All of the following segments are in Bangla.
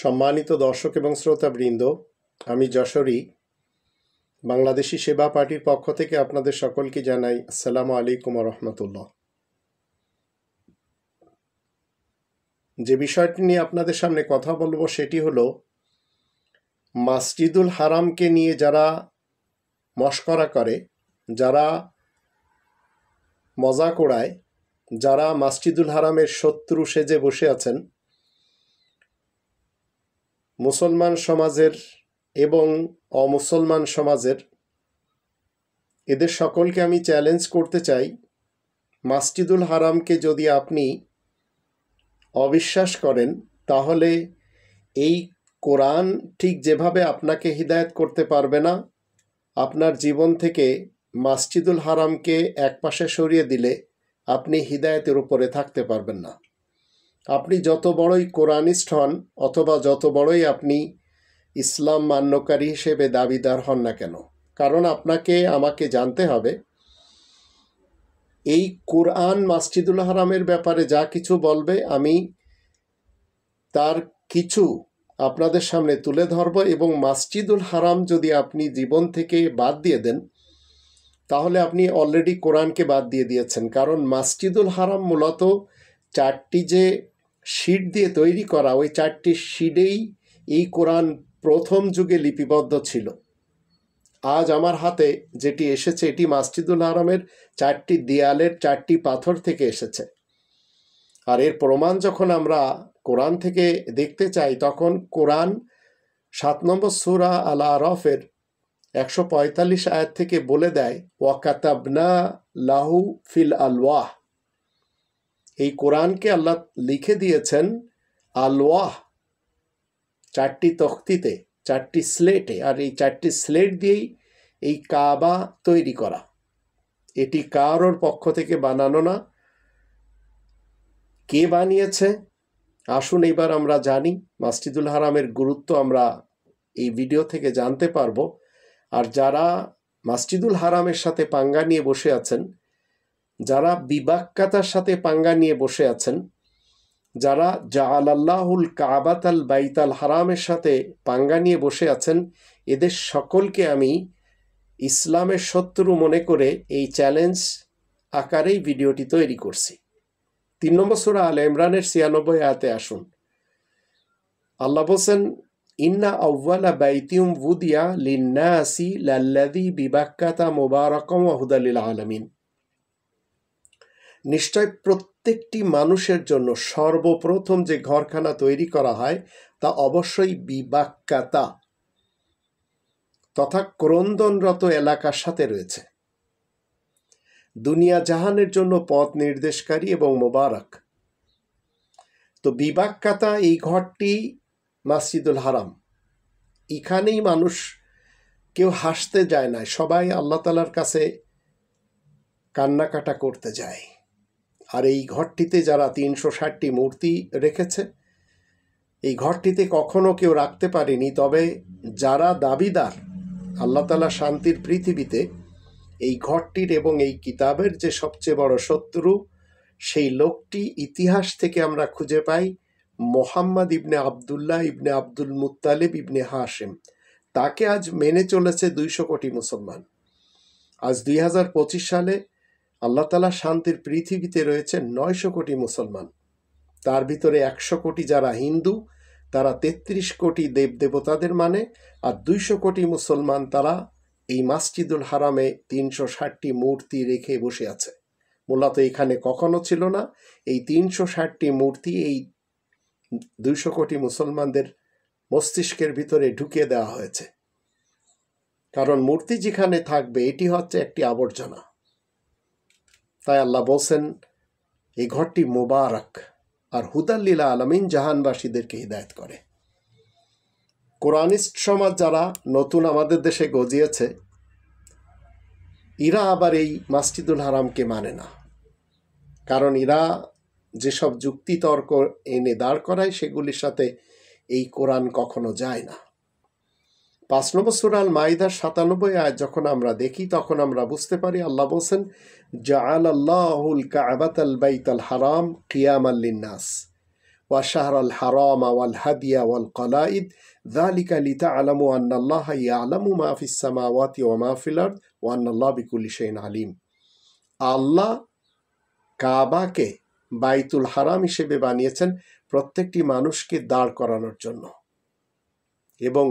সম্মানিত দর্শক এবং শ্রোতাবৃন্দ, আমি যশোরী বাংলাদেশি সেবা পার্টির পক্ষ থেকে আপনাদের সকলকে জানাই আসসালামু আলাইকুম রহমতুল্লাহ। যে বিষয়টি নিয়ে আপনাদের সামনে কথা বলবো সেটি হলো মসজিদুল হারামকে নিয়ে যারা মশকরা করে, যারা মজাক ওড়ায়, যারা মসজিদুল হারামের শত্রু সেজে বসে আছেন, মুসলমান সমাজের এবং অমুসলমান সমাজের, এদের সকলকে আমি চ্যালেঞ্জ করতে চাই, মসজিদুল হারামকে যদি আপনি অবিশ্বাস করেন তাহলে এই কোরআন ঠিক যেভাবে আপনাকে হিদায়াত করতে পারবে না, আপনার জীবন থেকে মসজিদুল হারামকে একপাশে সরিয়ে দিলে আপনি হিদায়াতের উপরে থাকতে পারবেন না। আপনি যত বড়ই কোরআনিস্ট হন অথবা যত বড়ই আপনি ইসলাম মান্যকারী হিসেবে দাবিদার হন না কেন, কারণ আপনাকে আমাকে জানতে হবে এই কোরআন মসজিদুল হারামের ব্যাপারে যা কিছু বলবে আমি তার কিছু আপনাদের সামনে তুলে ধরব, এবং মসজিদুল হারাম যদি আপনি জীবন থেকে বাদ দিয়ে দেন তাহলে আপনি অলরেডি কোরআনকে বাদ দিয়ে দিয়েছেন। কারণ মসজিদুল হারাম মূলত চারটি যে শিট দিয়ে তৈরি করা, ওই চারটি শিটেই এই কোরআন প্রথম যুগে লিপিবদ্ধ ছিল। আজ আমার হাতে যেটি এসেছে এটি মসজিদুল হারামের চারটি দেয়ালের চারটি পাথর থেকে এসেছে। আর এর প্রমাণ যখন আমরা কোরআন থেকে দেখতে চাই তখন কোরআন 7 নম্বর সূরা আল আরাফের 145 আয়াত থেকে বলে দেয়, ওয়াকাতাবনা লাহু ফিল আলওয়াহ। এই কোরআনকে আল্লাহ লিখে দিয়েছেন আলওয়াহ, চারটি তখতিতে, চারটি স্লেটে। আর এই চারটি স্লেট দিয়েই এই কাবা তৈরি করা। এটি কারোর পক্ষ থেকে বানানো না। কে বানিয়েছে আসুন এবার আমরা জানি। মসজিদুল হারামের গুরুত্ব আমরা এই ভিডিও থেকে জানতে পারবো। আর যারা মসজিদুল হারামের সাথে পাঙ্গা নিয়ে বসে আছেন, যারা বিবাক্কাতার সাথে পাঙ্গা নিয়ে বসে আছেন, যারা জাআলাল্লাহুল কাবাতাল বাইতাল হারামের সাথে পাঙ্গা নিয়ে বসে আছেন, এদের সকলকে আমি ইসলামের শত্রু মনে করে এই চ্যালেঞ্জ আকারেই ভিডিওটি তৈরি করছি। 3 নম্বর সূরা আলে ইমরানের 96 আয়াতে আসুন। আল্লাহ বলছেন, ইন্না আউওয়ালা বাইতিউম উদিয়া লিন্নাসি লাল্লাযী বিবাক্কাতা মুবারাকাম ওয়া হুদাল লিল আলামিন। নিশ্চয় প্রত্যেকটি মানুষের জন্য সর্বপ্রথম যে ঘরখানা তৈরি করা হয় তা অবশ্যই বিবাক্কাতা তথা ক্রন্দনরত এলাকার সাথে রয়েছে। দুনিয়া জাহানের জন্য পথ নির্দেশকারী এবং মোবারক। তো বিবাক্কাতা এই ঘরটি মসজিদুল হারাম। এখানেই মানুষ কেউ হাসতে যায় না, সবাই আল্লাহ তাআলার কাছে কান্নাকাটা করতে যায়। আর এই ঘরটিতে যারা 360টি মূর্তি রেখেছে, এই ঘরটিতে কখনো কেউ রাখতে পারেনি। তবে যারা দাবিদার আল্লাহ তাআলা শান্তির পৃথিবীতে, এই ঘরটির এবং এই কিতাবের যে সবচেয়ে বড় শত্রু, সেই লোকটি ইতিহাস থেকে আমরা খুঁজে পাই মোহাম্মদ ইবনে আবদুল্লাহ ইবনে আব্দুল মুত্তালিব ইবনে হাশেম। তাকে আজ মেনে চলেছে 200 কোটি মুসলমান। আজ 2025 সালে আল্লাহ তাআলা শান্তির পৃথিবীতে রয়েছে 900 কোটি মুসলমান। তার ভিতরে 100 কোটি যারা হিন্দু, তারা 33 কোটি দেবদেবতাদের মানে, আর 200 কোটি মুসলমান তারা এই মসজিদুল হারামে 360টি মূর্তি রেখে বসে আছে। মূলত এখানে কখনো ছিল না। এই 360টি মূর্তি এই 200 কোটি মুসলমানদের মস্তিষ্কের ভিতরে ঢুকিয়ে দেওয়া হয়েছে। কারণ মূর্তি যেখানে থাকবে এটি হচ্ছে একটি আবর্জনা। তাই আল্লাহ বলছেন এই ঘরটি মুবারক আর হুদাল লিল আলামিন, জাহানবাসীদেরকে হিদায়াত করে। কোরআনিস্ট সমাজ যারা নতুন আমাদের দেশে গজিয়েছে, এরা আবার এই মসজিদুল হারামকে মানে না। কারণ এরা যেসব যুক্তিতর্ক এনে দাঁড় করায় সেগুলির সাথে এই কোরআন কখনো যায় না। 5 নম্বর সূরা আল মাইদার 97 আয়াত যখন আমরা দেখি তখন আমরা বুঝতে পারি আল্লাহ বলছেন, জাআলাল্লাহুল কাবাতাল বাইতাল হারাম কিয়ামাল লিন্নাস والشهر الحرام والهدي والقلائد ذلك لتعلموا أن الله يعلم ما في السماوات وما في الأرض وأن الله بكل شيء عليم। আল্লাহ কাবাকে বাইতুল হারাম হিসেবে বানিয়েছেন প্রত্যেকটি মানুষকে দাঁড় করানোর জন্য, এবং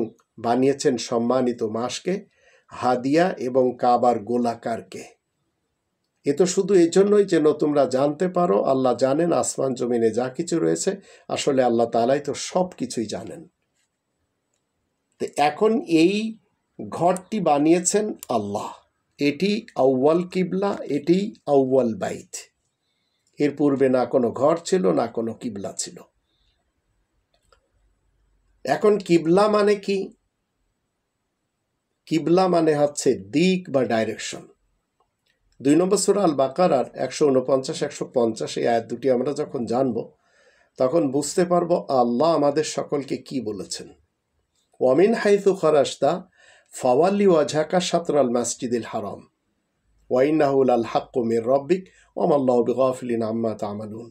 বানিয়েছেন সম্মানিত মাসকে, হাদিয়া এবং কাবার গোলাকারকে। এ তো শুধু এই জন্যই যেন তোমরা জানতে পারো আল্লাহ জানেন আসমান জমিনে যা কিছু রয়েছে। আসলে আল্লাহ তাআলাই তো সব কিছুই জানেন। তো এখন এই ঘরটি বানিয়েছেন আল্লাহ। এটি আউয়াল কিবলা, এটি আউয়াল বাইত। এর পূর্বে না কোনো ঘর ছিল, না কোনো কিবলা ছিল। এখন কিবলা মানে কি? কিবলা মানে হচ্ছে দিক বা ডাইরেকশন। 2 নম্বর সূরা আল বাকারার 149-150 এই আয়াত দুটি আমরা যখন জানব, তখন বুঝতে পারবো আল্লাহ আমাদের সকলকে কি বলেছেন। ওয়ামিন হাইথু খারাজতা ফাওয়াল্লি ওয়াজহাকা শাতরাল মাসজিদিল হারাম ওয়া ইন্নাহু লাল হাক্কু মির রাব্বিক ওয়া মাল্লাহু বিগাফিলিন আম্মা তা'মালুন।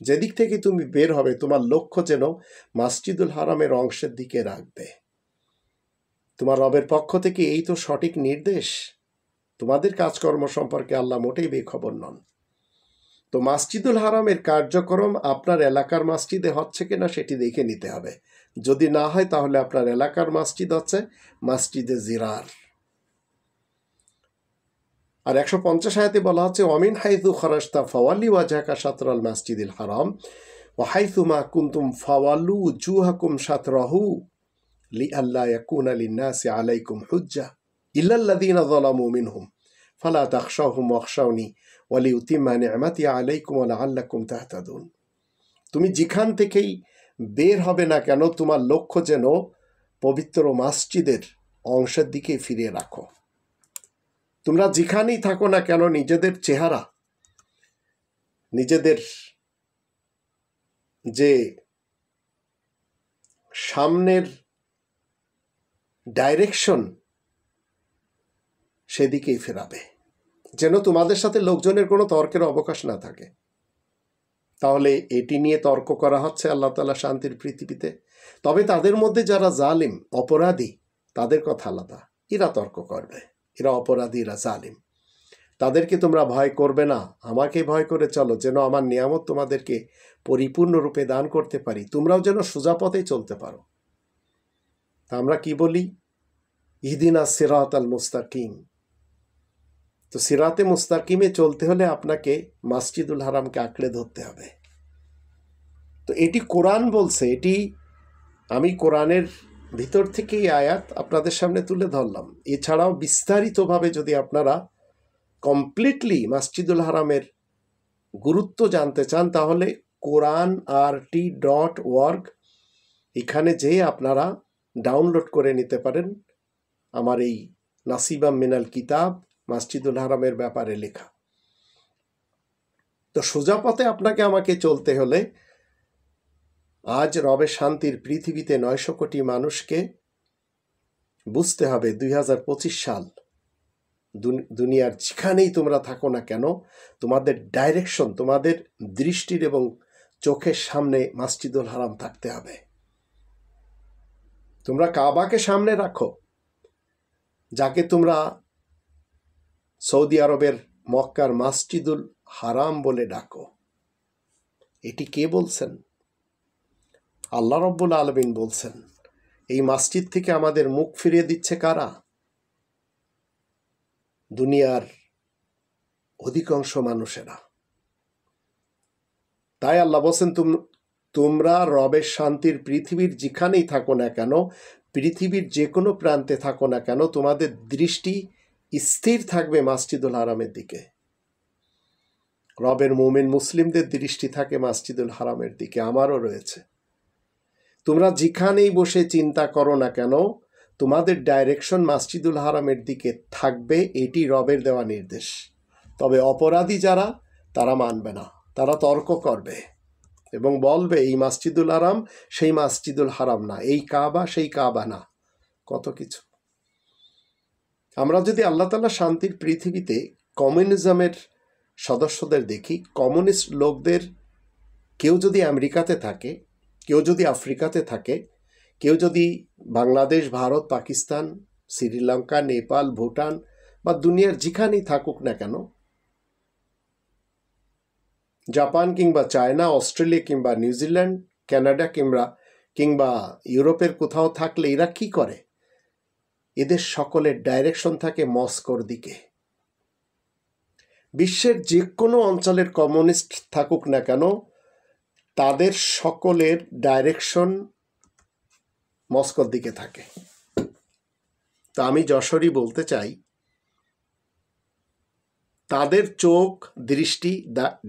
যেদিক থেকে তুমি বের হবে তোমার লক্ষ্য যেন মসজিদুল হারামের অংশের দিকে রাখবে। তোমার রবের পক্ষ থেকে এই তো সঠিক নির্দেশ। তোমাদের কাজকর্ম সম্পর্কে আল্লাহ মোটেই বেখবর নন। তো মসজিদুল হারামের কার্যক্রম আপনার এলাকার মসজিদে হচ্ছে কিনা সেটি দেখে নিতে হবে। যদি না হয় তাহলে আপনার এলাকার মসজিদ হচ্ছে মসজিদে জিরার। আর 150 আয়াতে বলা হচ্ছে ওয়ামিন হাইথু খারাজতা ফাওয়াল্লি ওয়াজহাকা শাতরাল মাসজিদিল হারাম ওয়া হাইথু মা কুনতুম ফাওয়াল্লু উজুহাকুম শাতরাহু লিআল্লা ইয়াকুনা লিন-নাসি আলাইকুম হুজ্জা ইল্লাল্লাযীনা যালামু মিনহুম ফালা তাখশাওহুম ওয়াখশাওনি ওয়া লিউতিম্মা নি'মাতি আলাইকুম ওয়া লাআল্লাকুম তাহতাদুন। তুমি যেখান থেকেই বের হবে না কেন তোমার লক্ষ্য যেন পবিত্র মসজিদের অংশের দিকে ফিরিয়ে রাখো। তোমরা যেখানেই থাকো না কেন নিজেদের চেহারা, নিজেদের যে সামনের ডাইরেকশন সেদিকেই ফেরাবে, যেন তোমাদের সাথে লোকজনের কোনো তর্কের অবকাশ না থাকে। তাহলে এটি নিয়ে তর্ক করা হচ্ছে আল্লাহ তাআলা শান্তির পৃথিবীতে। তবে তাদের মধ্যে যারা জালিম অপরাধী তাদের কথা আলাদা, এরা তর্ক করবে, এরা অপরাধী, এরা জালিম। তাদেরকে তোমরা ভয় করবে না, আমাকে ভয় করে চলো, যেন আমার নিয়ামত তোমাদেরকে পরিপূর্ণরূপে দান করতে পারি, তোমরাও যেন সোজা পথে চলতে পারো। তা আমরা কি বলি? ইহদিনা সিরাতাল মুস্তাকিম। তো সিরাতে মুস্তাকিমে চলতে হলে আপনাকে মসজিদুল হারামকে আঁকড়ে ধরতে হবে। তো এটি কোরআন বলছে, এটি আমি কোরআনের ভিতর থেকে এই আয়াত আপনাদের সামনে তুলে ধরলাম। এছাড়াও বিস্তারিতভাবে যদি আপনারা কমপ্লিটলি মসজিদুল হারামের গুরুত্ব জানতে চান তাহলে quranrt.org এখানে যেয়ে আপনারা ডাউনলোড করে নিতে পারেন আমার এই নাসিবা মিনাল কিতাব মসজিদুল হারামের ব্যাপারে লেখা। তো সোজা পথে আপনাকে আমাকে চলতে হলে আজ রবের শান্তির পৃথিবীতে 900 কোটি মানুষকে বুঝতে হবে 2025 সাল দুনিয়ার যেখানেই তোমরা থাকো না কেন তোমাদের ডাইরেকশন, তোমাদের দৃষ্টির এবং চোখের সামনে মসজিদুল হারাম থাকতে হবে। তোমরা কাবাকে সামনে রাখো, যাকে তোমরা সৌদি আরবের মক্কার মসজিদুল হারাম বলে ডাকো। এটি কে বলছেন? আল্লাহ রব্বুল আলামিন বলছেন। এই মসজিদ থেকে আমাদের মুখ ফিরিয়ে দিচ্ছে কারা? দুনিয়ার অধিকাংশ মানুষেরা। তাই আল্লাহ বলছেন তোমরা রবের শান্তির পৃথিবীর যেখানেই থাকো না কেন, পৃথিবীর যে কোনো প্রান্তে থাকো না কেন, তোমাদের দৃষ্টি স্থির থাকবে মসজিদুল হারামের দিকে। রবের মুমিন মুসলিমদের দৃষ্টি থাকে মসজিদুল হারামের দিকে, আমারও রয়েছে। তোমরা যেখানেই বসে চিন্তা করো না কেন তোমাদের ডাইরেকশন মসজিদুল হারামের দিকে থাকবে, এটি রবের দেওয়া নির্দেশ। তবে অপরাধী যারা তারা মানবে না, তারা তর্ক করবে এবং বলবে এই মসজিদুল হারাম সেই মসজিদুল হারাম না, এই কাবা সেই কাবা না, কত কিছু। আমরা যদি আল্লাহ তাআলা শান্তির পৃথিবীতে কমিউনিজমের সদস্যদের দেখি, কমিউনিস্ট লোকদের কেউ যদি আমেরিকাতে থাকে, কেউ যদি আফ্রিকাতে থাকে, কেউ যদি বাংলাদেশ, ভারত, পাকিস্তান, শ্রীলঙ্কা, নেপাল, ভুটান বা দুনিয়ার যেখানেই থাকুক না কেন, জাপান কিংবা চায়না, অস্ট্রেলিয়া কিংবা নিউজিল্যান্ড, কানাডা কিংবা ইউরোপের কোথাও থাকলে এরা কি করে? এদের সকলের ডাইরেকশন থাকে মস্কোর দিকে। বিশ্বের যে কোনো অঞ্চলের কমিউনিস্ট থাকুক না কেন, তাদের সকলের ডাইরেকশন মস্কোর দিকে থাকে। তা আমি যশোরই বলতে চাই, তাদের চোখ, দৃষ্টি,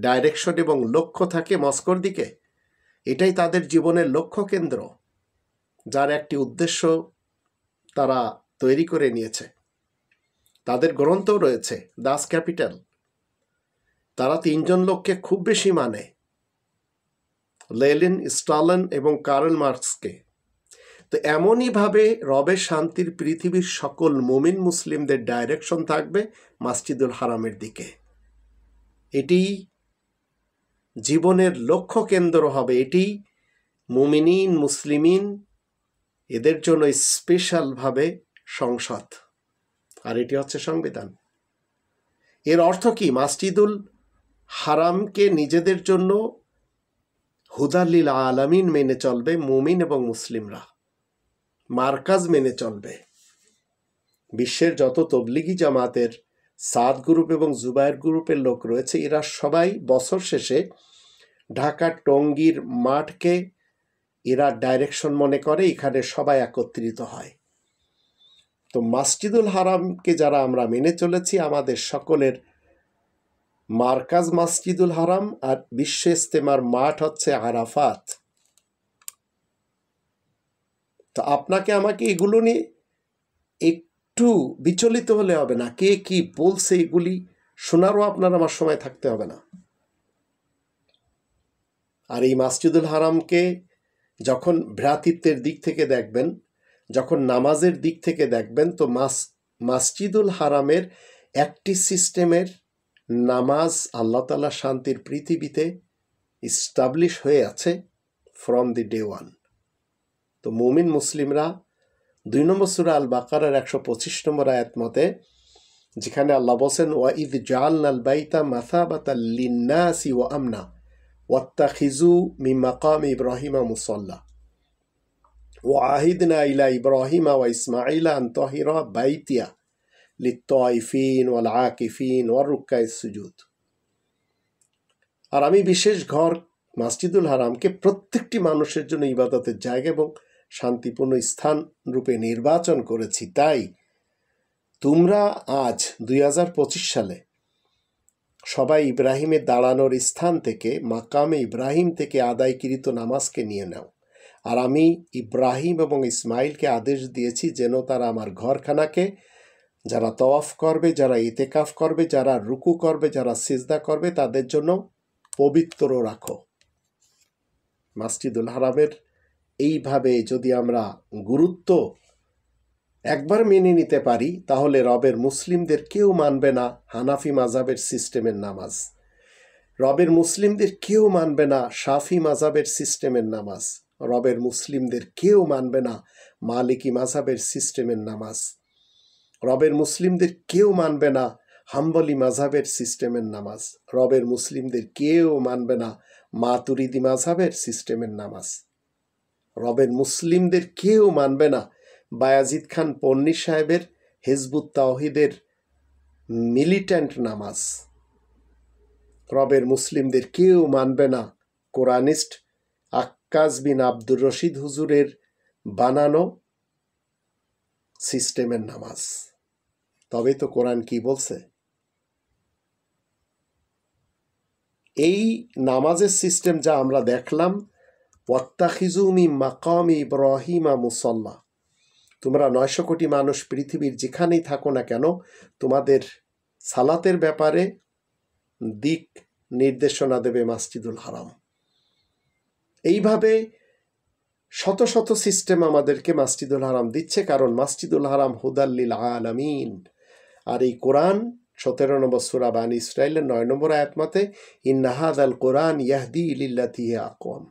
ডাইরেকশন এবং লক্ষ্য থাকে মস্কোর দিকে। এটাই তাদের জীবনের লক্ষ্য কেন্দ্র, যার একটি উদ্দেশ্য তারা তৈরি করে নিয়েছে। তাদের গ্রন্থও রয়েছে, দাস ক্যাপিটাল। তারা তিনজন লোককে খুব বেশি মানে, লেনিন, স্টালিন এবং কার্ল মার্কসকে। তো এমনইভাবে রবের শান্তির পৃথিবীর সকল মুমিন মুসলিমদের ডাইরেকশন থাকবে মসজিদুল হারামের দিকে। এটি জীবনের লক্ষ্য কেন্দ্র হবে। এটি মুমিনিন, মুসলিমিন এদের জন্য স্পেশালভাবে সংসদ, আর এটি হচ্ছে সংবিধান। এর অর্থ কি? মসজিদুল হারামকে নিজেদের জন্য হুদাল্লিল আলামিন মেনে চলবে মুমিন এবং মুসলিমরা, মার্কাজ মেনে চলবে। বিশ্বের যত তবলিগি জামাতের সাদ গ্রুপ এবং জুবায়ের গ্রুপের লোক রয়েছে, এরা সবাই বছর শেষে ঢাকা টঙ্গীর মাঠকে এরা ডাইরেকশন মনে করে, এখানে সবাই একত্রিত হয়। তো মসজিদুল হারামকে যারা আমরা মেনে চলেছি, আমাদের সকলের মার্কাজ মসজিদুল হারাম, আর বিশ্ব ইজতেমার মাঠ হচ্ছে আরাফাত। তো আপনাকে আমাকে এগুলো নিয়ে একটু বিচলিত হলে হবে না। কে কি বলছে এগুলি শোনারও আপনার আমার সময় থাকতে হবে না। আর এই মসজিদুল হারামকে যখন ভ্রাতৃত্বের দিক থেকে দেখবেন, যখন নামাজের দিক থেকে দেখবেন, তো মসজিদুল হারামের একটি সিস্টেমের নামাজ আল্লাহ তাআলা শান্তির পৃথিবীতে ইস্টাবলিশ হয়ে আছে ফ্রম দি ডে ওয়ান। তো মুমিন মুসলিমরা 2 নম্বর সূরা আল বাকারার 125 নম্বর আয়াত মতে, যেখানে আল্লাহ বলেন, ওয়া ইয জাআলনাল বাইতা মাসাবাতাল লিন্নাসি ওয়া আমনা ওয়াত্তাখিযু মিন মাকামি ইব্রাহিমা মুসাল্লা ওয়া আহিদনা ইলা ইব্রাহিমা ওয়া ইসমাঈলা আন তাহিরা বাইতিয়া লিত্তাইফিন ওয়াল আকিফিন ওয়ার রুক্কাইস সুজুদ। আর আমি বিশেষ ঘর মসজিদুল হারামকে প্রত্যেকটি মানুষের জন্য ইবাদতের জায়গা এবং শান্তিপূর্ণ স্থান রূপে নির্বাচন করেছি। তাই তোমরা আজ 2025 সালে সবাই ইব্রাহিমের দাঁড়ানোর স্থান থেকে, মাকামে ইব্রাহিম থেকে আদায়কৃত নামাজকে নিয়ে নাও। আর আমি ইব্রাহিম এবং ইসমাইলকে আদেশ দিয়েছি যেন তারা আমার ঘরখানাকে, যারা তওয়াফ করবে, যারা ইতেকাফ করবে, যারা রুকু করবে, যারা সিজদা করবে, তাদের জন্য পবিত্র রাখো। মসজিদুল হারামের এইভাবে যদি আমরা গুরুত্ব একবার মেনে নিতে পারি, তাহলে রবের মুসলিমদের কেউ মানবে না হানাফি মাযহাবের সিস্টেমের নামাজ, রবের মুসলিমদের কেউ মানবে না শাফি মাযহাবের সিস্টেমের নামাজ, রবের মুসলিমদের কেউ মানবে না মালিকি মাযহাবের সিস্টেমের নামাজ, রবের মুসলিমদের কেউ মানবে না হাম্বলি মাযহাবের সিস্টেমের নামাজ, রবের মুসলিমদের কেউ মানবে না মাতুরিদি মাযহাবের সিস্টেমের নামাজ, রবের মুসলিমদের কেউ মানবে না বায়াজিদ খান পন্নী সাহেবের হিজবুত তাওহীদের মিলিট্যান্ট নামাজ, রবের মুসলিমদের কেউ মানবে না কোরআনিস্ট আক্কাস বিন আব্দুর রশিদ হুজুরের বানানো সিস্টেমের নামাজ। তবে তো কোরআন কি বলছে? এই নামাজের সিস্টেম যা আমরা দেখলাম, ওয়াত্তাখিযু মিন মাকামি ইব্রাহিমা মুসাল্লা, তোমরা 900 কোটি মানুষ পৃথিবীর যেখানেই থাকো না কেন, তোমাদের সালাতের ব্যাপারে দিক নির্দেশনা দেবে মসজিদুল হারাম। এইভাবে শত শত সিস্টেম আমাদেরকে মসজিদুল হারাম দিচ্ছে, কারণ মসজিদুল হারাম হুদাল্লিল আলামিন। আর এই কোরআন 17 নম্বর সূরা বানী ইসরাইলের 9 নম্বর আয়াত মতে ইন্না হাযাল কোরআন ইয়াহদি লিল্লাতি হিয়া আকওয়াম,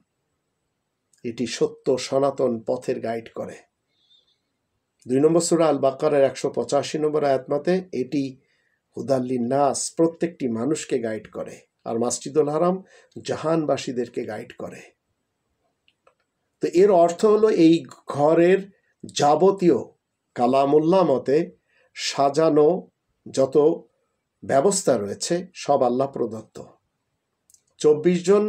এটি সত্য সনাতন পথের গাইড করে। 2 নম্বর সূরা আল বাকারার 185 নম্বর আয়াত মতে এটি হুদাল্লিন নাস, প্রত্যেকটি মানুষকে গাইড করে। আর মসজিদুল হারাম জাহানবাসীদেরকে গাইড করে। তো এর অর্থ হলো এই ঘরের যাবতীয় কালামুল্লাহ মতে সাজানো যত ব্যবস্থা রয়েছে সব আল্লাহ প্রদত্ত। 24 জন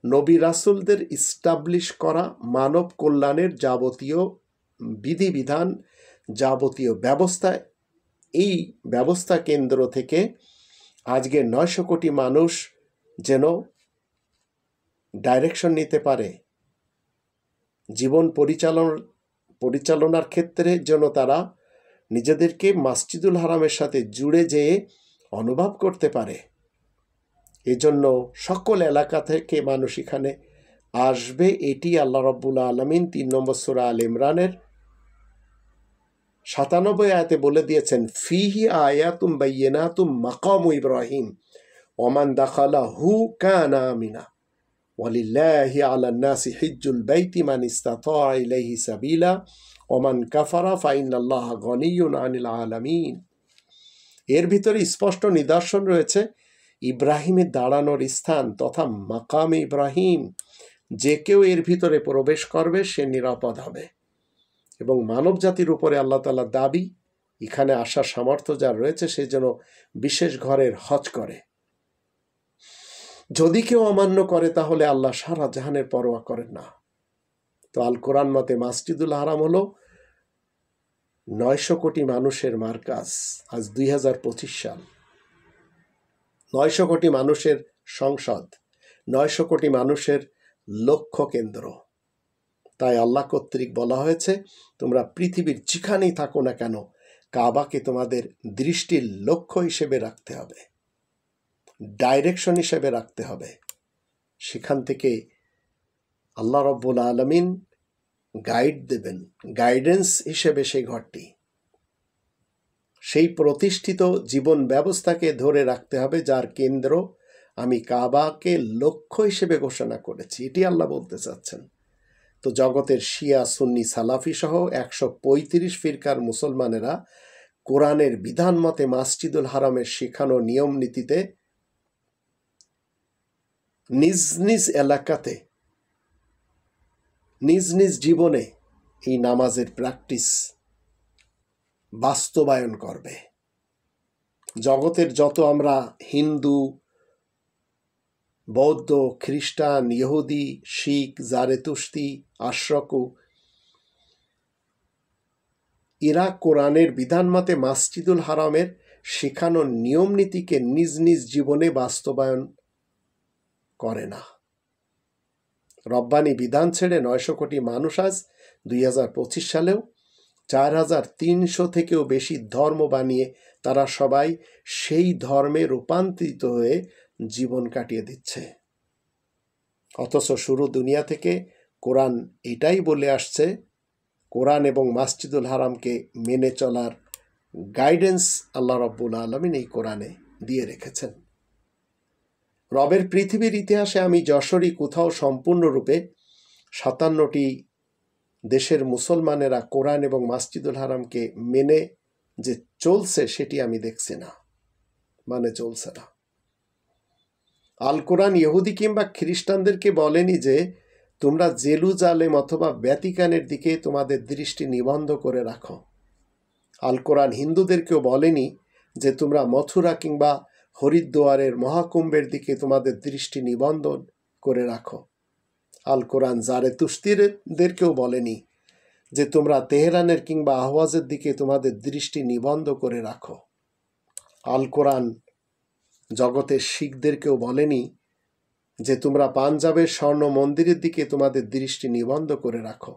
নবী রাসূলদের ইস্টাবলিশ করা মানব কল্যাণের যাবতীয় বিধিবিধান, যাবতীয় ব্যবস্থা, এই ব্যবস্থা কেন্দ্র থেকে আজকে 900 কোটি মানুষ যেন ডাইরেকশন নিতে পারে, জীবন পরিচালনার ক্ষেত্রে যেন তারা নিজেদেরকে মসজিদুল হারামের সাথে জুড়ে যেয়ে অনুভব করতে পারে। এজন্য সকল এলাকা থেকে মানুষ এখানে আসবে। এটি আল্লাহ রাব্বুল আলামিন 3 নম্বর সূরা আল ইমরানের 97 আয়াতে বলে দিয়েছেন, ফিহি আয়াতুম বাইয়িনাতুম মাকামু ইব্রাহিম ওমান দাখালাহু কানা আমিনা ওয়ালিল্লাহি আলান নাসি হিজ্জুল বাইতি মান ইসতাতা ইলাইহি সাবিলা ওমান কাফারা ফাইনাল্লাহা গনিয়্যুন আনিল আলামিন। এর ভিতরে স্পষ্ট নিদর্শন রয়েছে ইব্রাহিমের দাঁড়ানোর স্থান তথা মাকামে ইব্রাহিম। যে কেউ এর ভিতরে প্রবেশ করবে সে নিরাপদ হবে। এবং মানব জাতির উপরে আল্লাহ তাআলার দাবি, এখানে আসার সামর্থ্য যার রয়েছে সে যেন বিশেষ ঘরের হজ করে। যদি কেউ অমান্য করে তাহলে আল্লাহ সারা জাহানের পরোয়া করেন না। তো আল কোরআন মতে মসজিদুল হারাম হলো 900 কোটি মানুষের মার্কাজ। আজ 2025 সাল, 900 কোটি মানুষের সংসদ, 900 কোটি মানুষের লক্ষ্য কেন্দ্র। তাই আল্লাহ কর্তৃক বলা হয়েছে, তোমরা পৃথিবীর যেখানেই থাকো না কেন কাবাকে তোমাদের দৃষ্টির লক্ষ্য হিসেবে রাখতে হবে, ডাইরেকশন হিসেবে রাখতে হবে। সেখান থেকে আল্লাহ রাব্বুল আলামিন গাইড দেবেন, গাইডেন্স হিসেবে সেই ঘরটি। সেই প্রতিষ্ঠিত জীবন ব্যবস্থাকে ধরে রাখতে হবে যার কেন্দ্র আমি কাবাকে লক্ষ্য হিসেবে ঘোষণা করেছি, এটি আল্লাহ বলতে চাচ্ছেন। তো জগতের শিয়া সুন্নি সালাফি সহ 135 ফিরকার মুসলমানেরা কোরআনের বিধান মতে মসজিদুল হারামের শেখানো নিয়ম নীতিতে নিজ নিজ এলাকাতে নিজ নিজ জীবনে এই নামাজের প্র্যাকটিস বাস্তবায়ন করবে। জগতের যত আমরা হিন্দু, বৌদ্ধ, খ্রিস্টান, ইহুদি, শিখ, জারেতুস্তি, আশরাকু, এরা কোরআনের বিধান মতে মসজিদুল হারামের শেখানো নিয়ম নীতিকে নিজ নিজ জীবনে বাস্তবায়ন করে না। রব্বানি বিধান ছেড়ে 900 কোটি মানুষ আজ 2025 সালেও 4300 থেকেও বেশি ধর্ম বানিয়ে তারা সবাই সেই ধর্মে রূপান্তরিত হয়ে জীবন কাটিয়ে দিচ্ছে। অথচ শুরু দুনিয়া থেকে কোরআন এটাই বলে আসছে, কোরআন এবং মসজিদুল হারামকে মেনে চলার গাইডেন্স আল্লাহ রাব্বুল আলামিন এই কোরআনে দিয়ে রেখেছেন। রবের পৃথিবীর ইতিহাসে আমি যশোরই কোথাও সম্পূর্ণরূপে 57টি দেশের মুসলমানেরা কোরআন এবং মসজিদুল হারামকে মেনে যে চলছে সেটি আমি দেখছি না, মানে চলছে না। আল কোরআন ইহুদি কিংবা খ্রিস্টানদেরকে বলেনি যে তোমরা জেরুজালেম অথবা ভ্যাটিকানের দিকে তোমাদের দৃষ্টি নিবদ্ধ করে রাখো। আল কোরআন হিন্দুদেরকেও বলেনি যে তোমরা মথুরা কিংবা হরিদ্বারের মহাকুম্ভের দিকে তোমাদের দৃষ্টি নিবন্ধন করে রাখো। আল কোরআন জারেতুস্তিদেরকেও বলেনি যে তোমরা তেহরানের কিংবা আহওয়াজের দিকে তোমাদের দৃষ্টি নিবন্ধ করে রাখো। আল কোরআন জগতের শিখদেরকেও বলেনি যে তোমরা পাঞ্জাবের স্বর্ণ মন্দিরের দিকে তোমাদের দৃষ্টি নিবদ্ধ করে রাখো।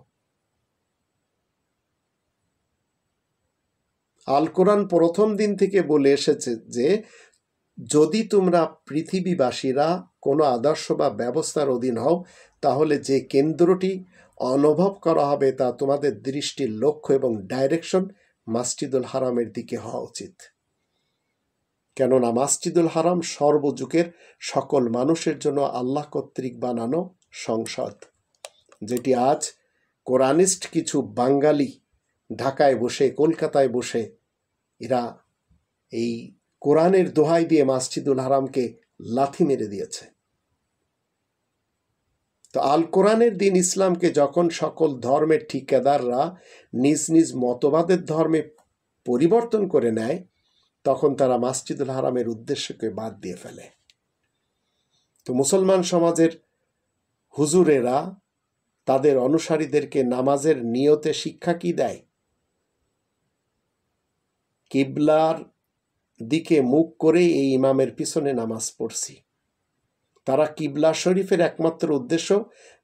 আল কোরআন প্রথম দিন থেকে বলে এসেছে যে যদি তোমরা পৃথিবীবাসীরা কোনো আদর্শ বা ব্যবস্থার অধীন হও তাহলে যে কেন্দ্রটি অনুভব করা হবে তা তোমাদের দৃষ্টির লক্ষ্য এবং ডাইরেকশন মসজিদুল হারামের দিকে হওয়া উচিত। কেননা মসজিদুল হারাম সর্বযুগের সকল মানুষের জন্য আল্লাহ কর্তৃক বানানো সংসদ, যেটি আজ কোরআনিস্ট কিছু বাঙালি ঢাকায় বসে, কলকাতায় বসে এরা এই কোরআনের দোহাই দিয়ে মসজিদুল হারামকে লাথি মেরে দিয়েছে। তো আল কোরআনের দিন ইসলামকে যখন সকল ধর্মের ঠিকাদাররা নিজ নিজ মতবাদের ধর্মে পরিবর্তন করে নেয়, তখন তারা মসজিদুল হারামের উদ্দেশ্যকে বাদ দিয়ে ফেলে। তো মুসলমান সমাজের হুজুরেরা তাদের অনুসারীদেরকে নামাজের নিয়তে শিক্ষা কি দেয়? কিবলার দিকে মুখ করে এই ইমামের পিছনে নামাজ পড়ছি। তারা কিবলা শরীফের একমাত্র উদ্দেশ্য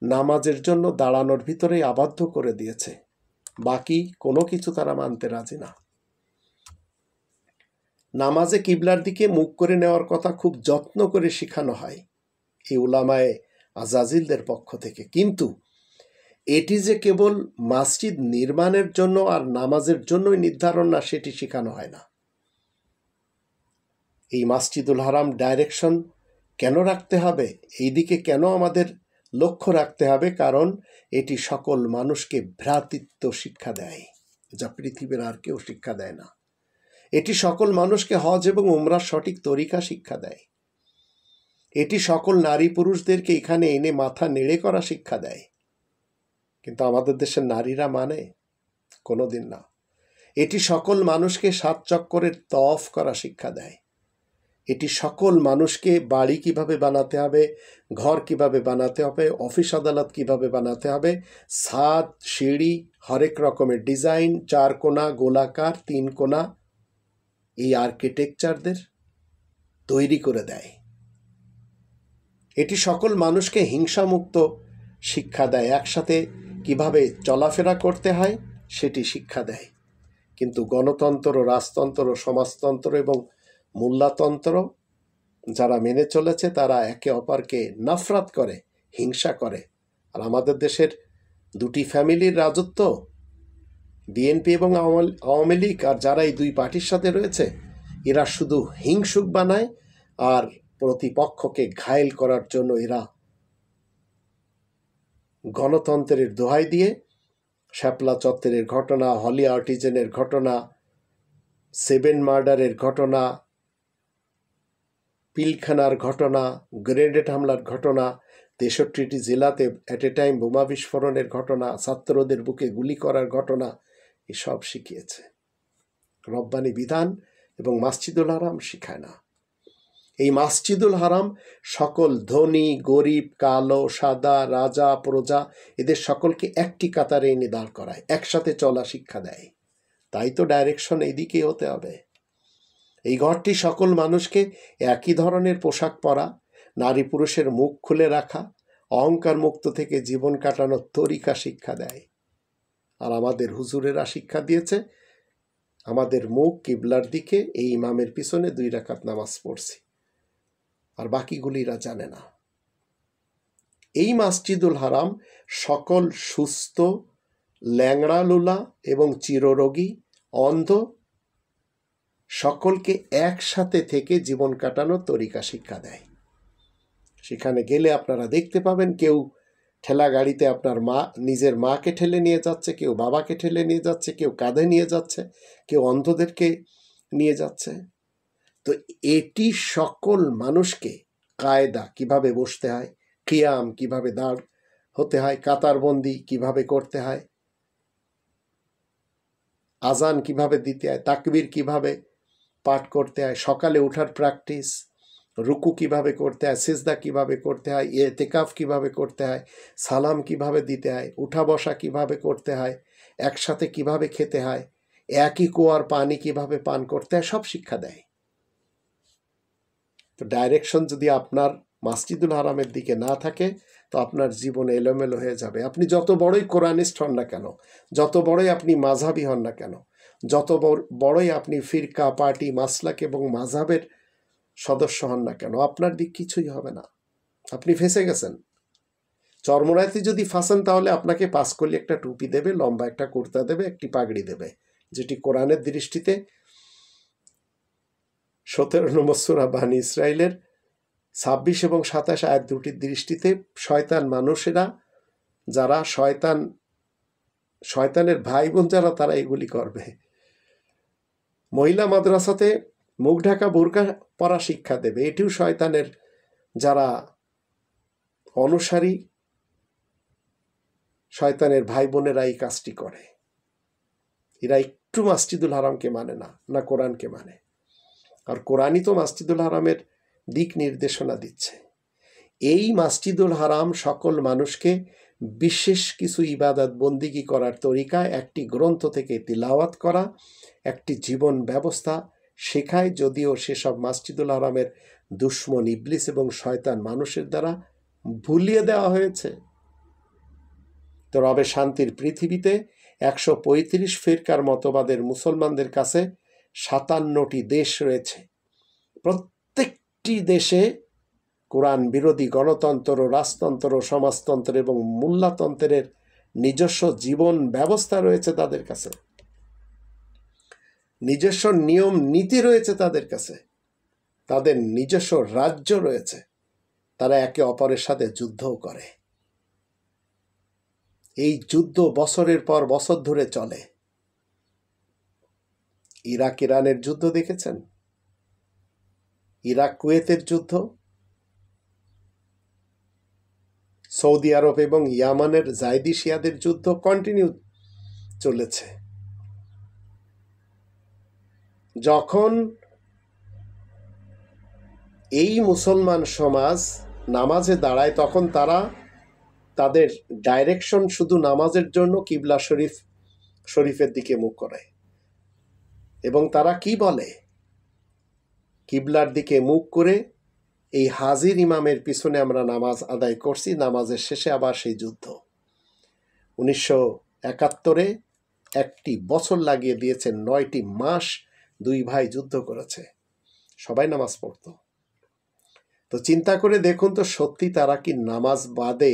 নামাজের জন্য দাঁড়ানোর ভিতরেই আবদ্ধ করে দিয়েছে, বাকি কোনো কিছু তারা মানতে রাজি না। নামাজে কিবলার দিকে মুখ করে নেওয়ার কথা খুব যত্ন করে শেখানো হয় এই উলামায়ে আজাজিলদের পক্ষ থেকে, কিন্তু এটি যে কেবল মসজিদ নির্মাণের জন্য আর নামাজের জন্যই নির্ধারণ না, সেটি শেখানো হয় না। এই মসজিদুল হারাম ডাইরেকশন কেন রাখতে হবে, এই দিকে কেন আমাদের লক্ষ্য রাখতে হবে? কারণ এটি সকল মানুষকে ভ্রাতৃত্ব শিক্ষা দেয়, যা পৃথিবীর আর কেউ শিক্ষা দেয় না। এটি সকল মানুষকে হজ এবং উমরার সঠিক তরিকা শিক্ষা দেয়। এটি সকল নারী পুরুষদেরকে এখানে এনে মাথা নেড়ে করা শিক্ষা দেয়। কিন্তু আমাদের দেশের নারীরা মানে কোনোদিন না। এটি সকল মানুষকে 7 চক্করের তওয়াফ করা শিক্ষা দেয়। এটি সকল মানুষকে বাড়ি কিভাবে বানাতে হবে, ঘর কিভাবে বানাতে হবে, অফিস আদালত কিভাবে বানাতে হবে, ছাদ, সিঁড়ি, হরেক রকমের ডিজাইন, 4 কোণা, গোলাকার, 3 কোণা, এই আর্কিটেকচারদের তৈরি করে দেয়। এটি সকল মানুষকে হিংসামুক্ত শিক্ষা দেয়। একসাথে কিভাবে চলাফেরা করতে হয় সেটি শিক্ষা দেয়। কিন্তু গণতন্ত্র, রাজতন্ত্র, সমাজতন্ত্র এবং মোল্লাতন্ত্র যারা মেনে চলেছে, তারা একে অপরকে নফরত করে, হিংসা করে। আর আমাদের দেশের দুটি ফ্যামিলির রাজত্ব, বিএনপি এবং আওয়ামী লীগ, আর যারা এই দুই পার্টির সাথে রয়েছে, এরা শুধু হিংসুক বানায় আর প্রতিপক্ষকে ঘায়েল করার জন্য এরা গণতন্ত্রের দোহাই দিয়ে শাপলা চত্বরের ঘটনা, হলি আর্টিজেনের ঘটনা, 7 মার্ডারের ঘটনা, পিলখানার ঘটনা, গ্রেনেড হামলার ঘটনা, 63টি জেলাতে অ্যাট এ টাইম বোমা বিস্ফোরণের ঘটনা, ছাত্রদের বুকে গুলি করার ঘটনা, এসব শিখিয়েছে। রব্বানি বিধান এবং মসজিদুল হারাম শিখায় না। এই মসজিদুল হারাম সকল ধনী, গরিব, কালো, সাদা, রাজা, প্রজা, এদের সকলকে একটি কাতারে এনে দাঁড় করায়, একসাথে চলা শিক্ষা দেয়। তাই তো ডাইরেকশন এইদিকে হতে হবে। এই ঘরটি সকল মানুষকে একই ধরনের পোশাক পরা, নারী পুরুষের মুখ খুলে রাখা, অহংকার মুক্ত থেকে জীবন কাটানোর তরিকা শিক্ষা দেয়। আর আমাদের হুজুরেরা শিক্ষা দিয়েছে, আমাদের মুখ কিবলার দিকে, এই ইমামের পিছনে 2 রাকাত নামাজ পড়ছি, আর বাকিগুলিরা জানে না। এই মসজিদুল হারাম সকল সুস্থ, ল্যাংড়া লুলা এবং চিররোগী, অন্ধ সকলকে একসাথে থেকে জীবন কাটানোর তরিকা শিক্ষা দেয়। সেখানে গেলে আপনারা দেখতে পাবেন, কেউ ঠেলা গাড়িতে আপনার নিজের মাকে ঠেলে নিয়ে যাচ্ছে, কেউ বাবাকে ঠেলে নিয়ে যাচ্ছে, কেউ কাঁধে নিয়ে যাচ্ছে, কেউ অন্ধদেরকে নিয়ে যাচ্ছে। তো এটি সকল মানুষকে কায়দা কিভাবে বসতে হয়, কিয়াম কিভাবে দাঁড় হতে হয়, কাতারবন্দি কিভাবে করতে হয়, আজান কিভাবে দিতে হয়, তাকবীর কিভাবে পাঠ করতে হয়, সকালে ওঠার প্র্যাকটিস, রুকু কিভাবে করতে হয়, সিজদা কিভাবে করতে হয়, ইতিকাফ কিভাবে করতে হয়, সালাম কিভাবে দিতে হয়, উঠা বসা কিভাবে করতে হয়, একসাথে কিভাবে খেতে হয়, একই কুয়ার পানি কিভাবে পান করতে হয়, সব শিক্ষা দেয়। তো ডাইরেকশন যদি আপনার মসজিদুল হারামের দিকে না থাকে, তো আপনার জীবন এলোমেলো হয়ে যাবে। আপনি যত বড়ই কোরআনিস্ট হন না কেন, যত বড়ই আপনি মাযহাবি হন না কেন, যত বড়ই আপনি ফিরকা, পার্টি, মাসলাক এবং মাযহাবের সদস্য হন না কেন, আপনার দিক কিছুই হবে না। আপনি ফেঁসে গেছেন। চরমোনাইতে যদি ফাঁসেন, তাহলে আপনাকে পাঁচকলি একটা টুপি দেবে, লম্বা একটা কুর্তা দেবে, একটি পাগড়ি দেবে, যেটি কোরআনের দৃষ্টিতে 17 নম্বর সূরা বানী ইসরাইলের 26 এবং 27 আয়াত দুটির দৃষ্টিতে শয়তান মানুষেরা যারা শয়তানের ভাই বোন যারা, তারা এগুলি করবে। মহিলা মাদ্রাসাতে মুখ ঢাকা বোরকা পরা শিক্ষা দেবে, এটিও শয়তানের যারা অনুসারী, শয়তানের ভাই বোনেরা এই কাজটি করে। এরা একটু মসজিদুল হারামকে মানে না, না কোরআনকে মানে। আর কোরআনই তো মসজিদুল হারামের দিক নির্দেশনা দিচ্ছে। এই মসজিদুল হারাম সকল মানুষকে বিশেষ কিছু ইবাদত বন্দিগি করার তরিকায় একটি গ্রন্থ থেকে তিলাওয়াত করা, একটি জীবন ব্যবস্থা শেখায়, যদিও সেসব মসজিদুল হারামের দুশ্মন ইবলিস এবং শয়তান মানুষের দ্বারা ভুলিয়ে দেওয়া হয়েছে। তো রবে শান্তির পৃথিবীতে 135 ফিরকার মতবাদের মুসলমানদের কাছে 57টি দেশ রয়েছে। প্রত্যেকটি দেশে কোরআন বিরোধী গণতন্ত্র, রাজতন্ত্র, সমাজতন্ত্র এবং মোল্লাতন্ত্রের নিজস্ব জীবন ব্যবস্থা রয়েছে তাদের কাছে, নিজস্ব নিয়ম নীতি রয়েছে তাদের কাছে, তাদের নিজস্ব রাজ্য রয়েছে। তারা একে অপরের সাথে যুদ্ধও করে। এই যুদ্ধ বছরের পর বছর ধরে চলে। ইরাক ইরানের যুদ্ধ দেখেছেন? ইরাক কুয়েতের যুদ্ধ, সৌদি আরব এবং ইয়ামানের জায়দি শিয়াদের যুদ্ধ কন্টিনিউ চলেছে। যখন এই মুসলমান সমাজ নামাজে দাঁড়ায়, তখন তারা তাদের ডাইরেকশন শুধু নামাজের জন্য কিবলা শরীফের দিকে মুখ করে। এবং তারা কি বলে? কিবলার দিকে মুখ করে এই হাজির ইমামের পিছনে আমরা নামাজ আদায় করছি, নামাজের শেষে আবার সেই যুদ্ধ। 1971 একটি বছর লাগিয়ে দিয়েছে, 9টি মাস দুই ভাই যুদ্ধ করেছে, সবাই নামাজ পড়ত। তো চিন্তা করে দেখুন তো, সত্যি তারা কি নামাজ বাদে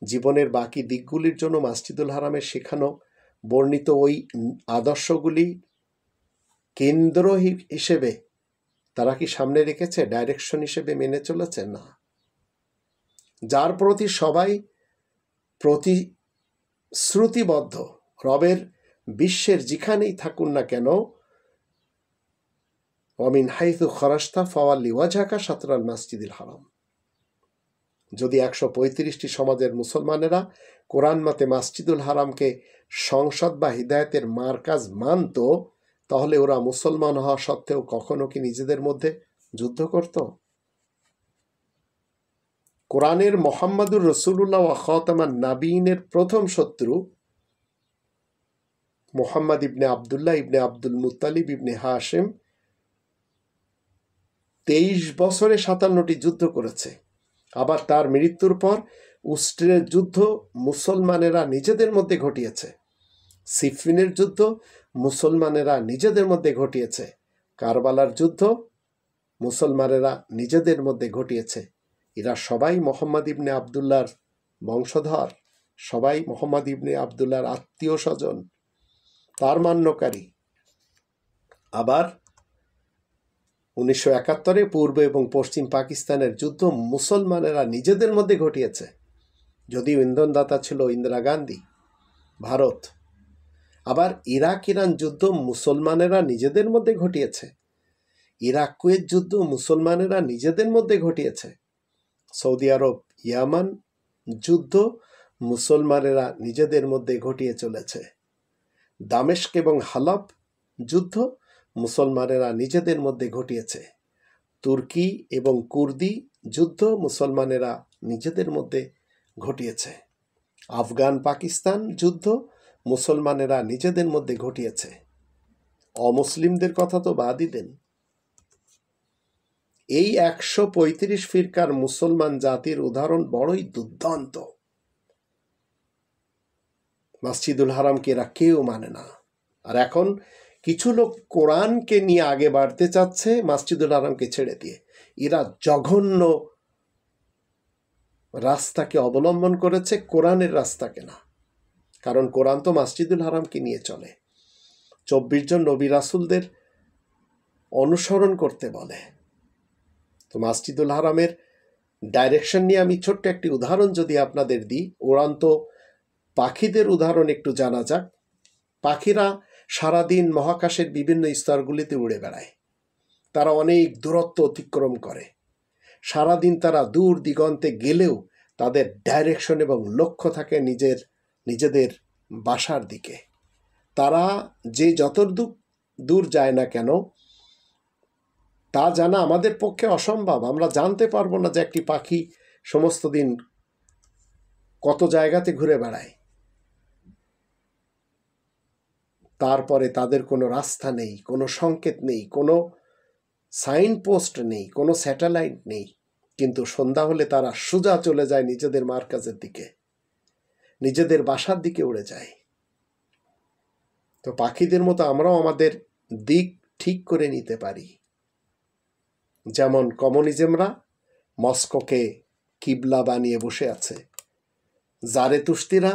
জীবনের বাকি দিকগুলির জন্য মসজিদুল হারামের শেখানো বর্ণিত ওই আদর্শগুলি কেন্দ্র হিসেবে তারা কি সামনে রেখেছে, ডাইরেকশন হিসেবে মেনে চলেছে? না। যার প্রতি সবাই প্রতিশ্রুতিবদ্ধ, রবের বিশ্বের যেখানেই থাকুন না কেন, অমিন হাইথু খরাস্তা ফাওয়াল্লি ওয়াজহাকা শাতরাল মসজিদুল হারাম। যদি 135টি সমাজের মুসলমানেরা কোরআন মতে মসজিদুল হারামকে সংসদ বা হিদায়তের মারকাজ মানত, তাহলে ওরা মুসলমান হওয়া সত্ত্বেও কখনো কি নিজেদের মধ্যে যুদ্ধ করত? কোরআনের মোহাম্মদুর রসুল্লাহ ওয়া খাতামান নাবিয়িনের প্রথম শত্রু মোহাম্মদ ইবনে আবদুল্লাহ ইবনে আব্দুল মুত্তালিব ইবনে হাশিম 23 বছরে 57টি যুদ্ধ করেছে। আবার তার মৃত্যুর পর উস্ট্রের যুদ্ধ মুসলমানেরা নিজেদের মধ্যে ঘটিয়েছে, সিফিনের যুদ্ধ মুসলমানেরা নিজেদের মধ্যে ঘটিয়েছে, কারবালার যুদ্ধ মুসলমানেরা নিজেদের মধ্যে ঘটিয়েছে। এরা সবাই মোহাম্মদ ইবনে আবদুল্লাহর বংশধর, সবাই মোহাম্মদ ইবনে আবদুল্লাহর আত্মীয় স্বজন, তার মান্যকারী। আবার 1971 পূর্ব এবং পশ্চিম পাকিস্তানের যুদ্ধ মুসলমানেরা নিজেদের মধ্যে ঘটিয়েছে, যদিও ইন্ধনদাতা ছিল ইন্দিরা গান্ধী, ভারত। আবার ইরাক ইরান যুদ্ধ মুসলমানেরা নিজেদের মধ্যে ঘটিয়েছে, ইরাক কুয়েত যুদ্ধ মুসলমানেরা নিজেদের মধ্যে ঘটিয়েছে, সৌদি আরব ইয়ামান যুদ্ধ মুসলমানেরা নিজেদের মধ্যে ঘটিয়ে চলেছে, দামেস্ক এবং হালাব যুদ্ধ মুসলমানেরা নিজেদের মধ্যে ঘটিয়েছে, তুর্কি এবং কুর্দি যুদ্ধ মুসলমানেরা নিজেদের মধ্যে ঘটিয়েছে, আফগান পাকিস্তান যুদ্ধ মুসলমানেরা নিজেদের মধ্যে ঘটিয়েছে। অমুসলিমদের কথা তো বাদই দেন। এই 135 ফিরকার মুসলমান জাতির উদাহরণ বড়ই দুর্দান্ত। মসজিদুল হারামকে এরা কেউ মানে না। আর এখন কিছু লোক কোরআনকে নিয়ে আগে বাড়তে চাচ্ছে মসজিদুল হারামকে ছেড়ে দিয়ে। এরা জঘন্য রাস্তাকে অবলম্বন করেছে, কোরআনের রাস্তাকে না। কারণ কোরআন তো মসজিদুল হারামকে নিয়ে চলে। 24 জন নবী রাসূলদের অনুসরণ করতে বলে। তো মসজিদুল হারামের ডাইরেকশন নিয়ে আমি ছোট্ট একটি উদাহরণ যদি আপনাদের দিই, উড়ান্ত পাখিদের উদাহরণ একটু জানা যাক। পাখিরা সারাদিন মহাকাশের বিভিন্ন স্তরগুলিতে উড়ে বেড়ায়। তারা অনেক দূরত্ব অতিক্রম করে। সারাদিন তারা দূর দিগন্তে গেলেও তাদের ডাইরেকশন এবং লক্ষ্য থাকে নিজেদের বাসার দিকে। তারা যে যত দূর যায় না কেন তা জানা আমাদের পক্ষে অসম্ভব। আমরা জানতে পারবো না যে একটি পাখি সমস্ত দিন কত জায়গাতে ঘুরে বেড়ায়। তারপরে তাদের কোনো রাস্তা নেই, কোনো সংকেত নেই, কোনো সাইন পোস্ট নেই, কোনো স্যাটেলাইট নেই, কিন্তু সন্ধ্যা হলে তারা সোজা চলে যায় নিজেদের মার্কাজের দিকে, নিজেদের বাসার দিকে উড়ে যায়। তো পাখিদের মতো আমরাও আমাদের দিক ঠিক করে নিতে পারি। যেমন কমিউনিজমরা মস্কোকে কিবলা বানিয়ে বসে আছে, জারেতুস্তিরা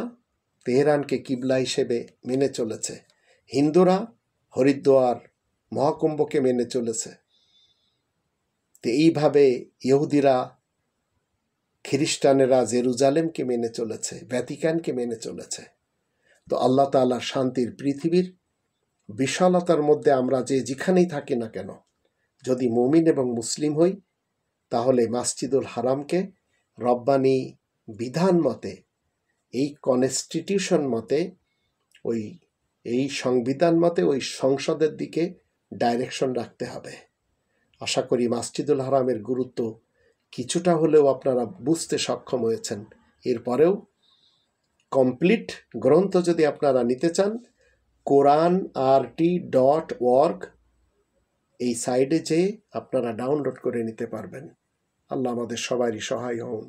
তেহরানকে কিবলা হিসেবে মেনে চলেছে, হিন্দুরা হরিদ্বার মহাকুম্ভকে মেনে চলেছে। তো এইভাবে ইহুদিরা, খ্রিস্টানেরা জেরুজালেমকে মেনে চলেছে, ভ্যাটিকানকে মেনে চলেছে। তো আল্লাহ তাআলার শান্তির পৃথিবীর বিশালতার মধ্যে আমরা যেখানেই থাকি না কেন, যদি মুমিন এবং মুসলিম হই, তাহলে মসজিদুল হারামকে রব্বানি বিধান মতে, এই কনস্টিটিউশন মতে, এই সংবিধান মতে ওই সংসদের দিকে ডাইরেকশন রাখতে হবে। আশা করি মসজিদুল হারামের গুরুত্ব কিছুটা হলেও আপনারা বুঝতে সক্ষম হয়েছেন। এরপরেও কমপ্লিট গ্রন্থ যদি আপনারা নিতে চান, quranrt.org এই সাইটে যেয়ে আপনারা ডাউনলোড করে নিতে পারবেন। আল্লাহ আমাদের সবারই সহায় হন।